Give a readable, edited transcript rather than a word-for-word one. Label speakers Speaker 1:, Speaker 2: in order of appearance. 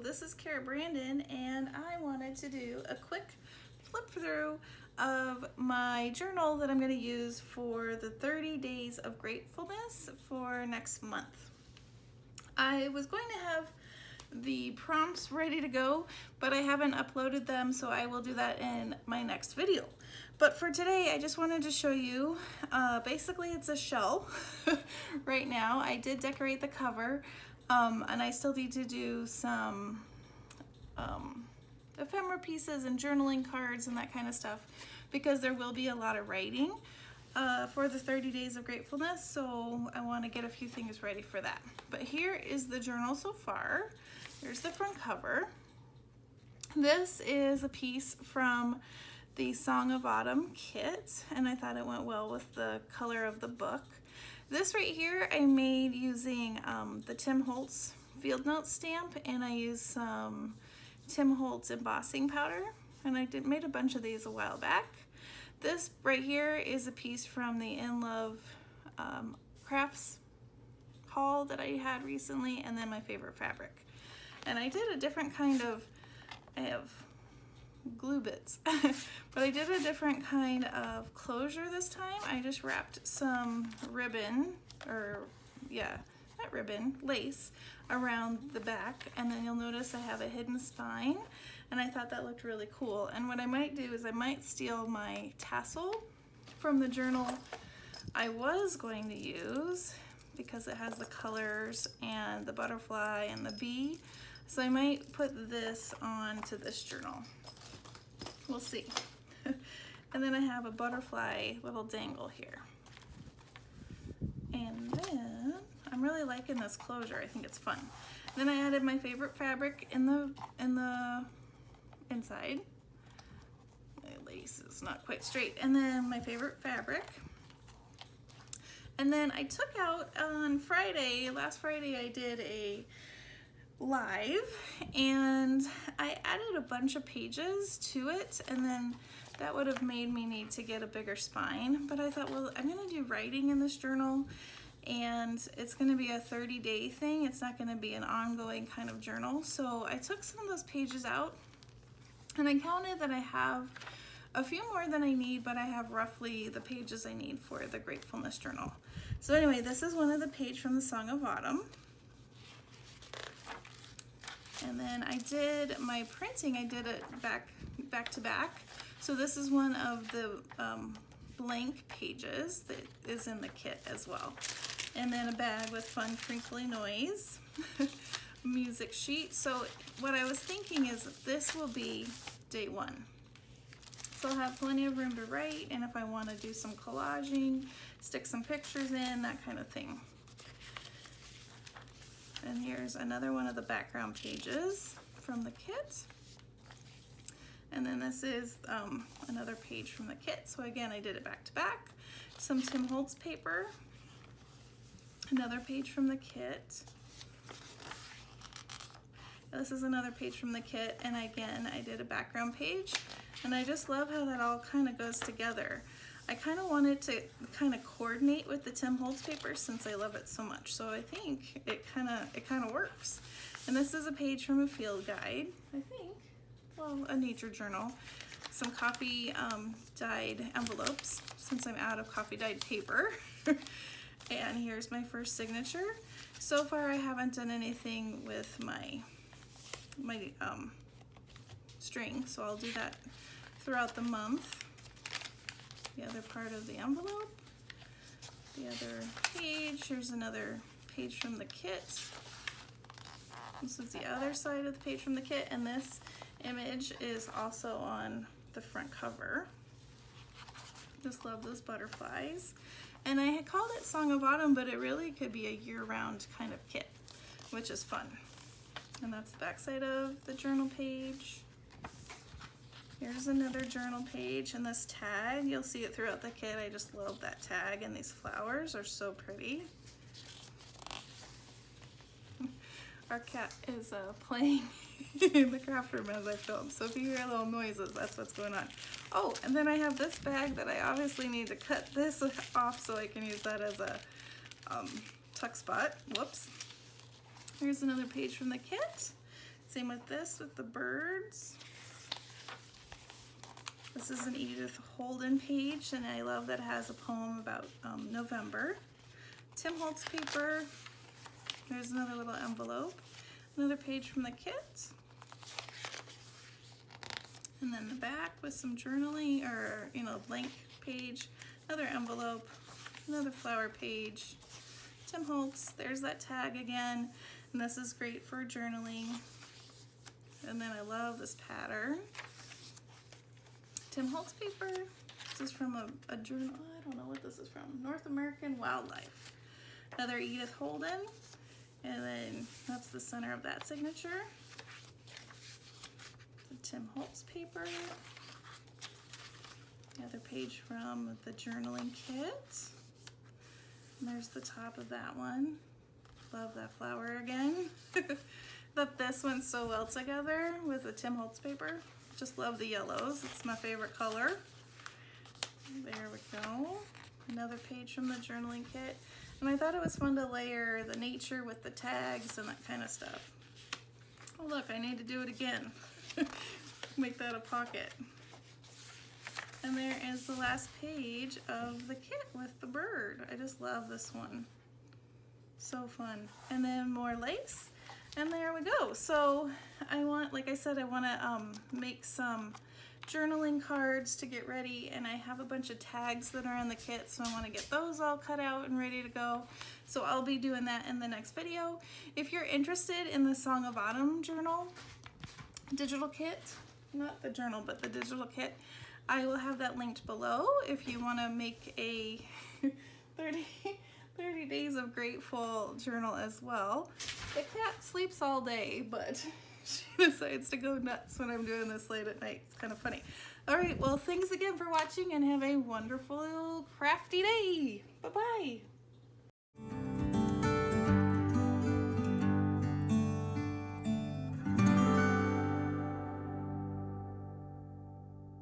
Speaker 1: this is Cara Brandon, and I wanted to do a quick flip through of my journal that I'm going to use for the 30 days of gratefulness for next month. I was going to have the prompts ready to go, but I haven't uploaded them, so I will do that in my next video. But for today, I just wanted to show you, basically it's a shell right now. I did decorate the cover, and I still need to do some ephemera pieces and journaling cards and that kind of stuff, because there will be a lot of writing for the 30 days of gratefulness, so I want to get a few things ready for that. But here is the journal so far. Here's the front cover. This is a piece from the Song of Autumn kit, and I thought it went well with the color of the book. This right here I made using the Tim Holtz Field Note stamp, and I used some Tim Holtz embossing powder, and I made a bunch of these a while back. This right here is a piece from the In Love crafts haul that I had recently, and then my favorite fabric. And I did a different kind of, I have glue bits, but I did a different kind of closure this time. I just wrapped some ribbon, or yeah, not ribbon, lace around the back, and then you'll notice I have a hidden spine, and I thought that looked really cool. And what I might do is I might steal my tassel from the journal I was going to use, because it has the colors and the butterfly and the bee. So I might put this onto this journal. We'll see. And then I have a butterfly little dangle here. And then I'm really liking this closure. I think it's fun. Then I added my favorite fabric in the inside. My lace is not quite straight. And then my favorite fabric. And then I took out on Friday, last Friday, I did a live, and I added a bunch of pages to it, and then that would have made me need to get a bigger spine. But I thought, well, I'm gonna do writing in this journal, and it's gonna be a 30-day thing. It's not gonna be an ongoing kind of journal. So I took some of those pages out, and I counted that I have a few more than I need, but I have roughly the pages I need for the gratefulness journal. So anyway, this is one of the pages from the Song of Autumn. And then I did my printing, I did it back to back. So this is one of the blank pages that is in the kit as well. And then a bag with fun crinkly noise, music sheet. So what I was thinking is this will be day one. So I'll have plenty of room to write, and if I want to do some collaging, stick some pictures in, that kind of thing. And here's another one of the background pages from the kit. And then this is another page from the kit. So again, I did it back to back. Some Tim Holtz paper, another page from the kit. This is another page from the kit, and again, I did a background page, and I just love how that all kind of goes together. I kind of wanted to kind of coordinate with the Tim Holtz paper since I love it so much, so I think it kind of works. And this is a page from a field guide, I think, well, a nature journal. Some coffee dyed envelopes since I'm out of coffee dyed paper. And here's my first signature. So far I haven't done anything with my string, so I'll do that throughout the month. The other part of the envelope, the other page, here's another page from the kit. This is the other side of the page from the kit, and this image is also on the front cover. Just love those butterflies. And I had called it Song of Autumn, but it really could be a year-round kind of kit, which is fun. And that's the back side of the journal page. Here's another journal page, and this tag, you'll see it throughout the kit. I just love that tag, and these flowers are so pretty. Our cat is playing in the craft room as I film, so if you hear little noises, that's what's going on. Oh, and then I have this bag that I obviously need to cut this off so I can use that as a tuck spot. Whoops. Here's another page from the kit. Same with this, with the birds. This is an Edith Holden page, and I love that it has a poem about November. Tim Holtz paper. There's another little envelope. Another page from the kit. And then the back with some journaling, or, you know, blank page. Another envelope. Another flower page. Tim Holtz. There's that tag again. And this is great for journaling. And then I love this pattern. Tim Holtz paper. This is from a journal. I don't know what this is from. North American Wildlife. Another Edith Holden. And then that's the center of that signature. The Tim Holtz paper. The other page from the journaling kit. And there's the top of that one. Love that flower again. Thought this went so well together with the Tim Holtz paper. Just love the yellows. It's my favorite color. There we go. Another page from the journaling kit. And I thought it was fun to layer the nature with the tags and that kind of stuff. Oh look, I need to do it again. Make that a pocket. And there is the last page of the kit with the bird. I just love this one. So fun. And then more lace. And there we go. So I want, like I said, I want to make some journaling cards to get ready, and I have a bunch of tags that are in the kit, so I want to get those all cut out and ready to go. So I'll be doing that in the next video. If you're interested in the Song of Autumn journal digital kit, not the journal, but the digital kit, I will have that linked below if you want to make a 30 days of grateful journal as well. The cat sleeps all day, but she decides to go nuts when I'm doing this late at night. It's kind of funny. All right, well, thanks again for watching, and have a wonderful crafty day. Bye-bye.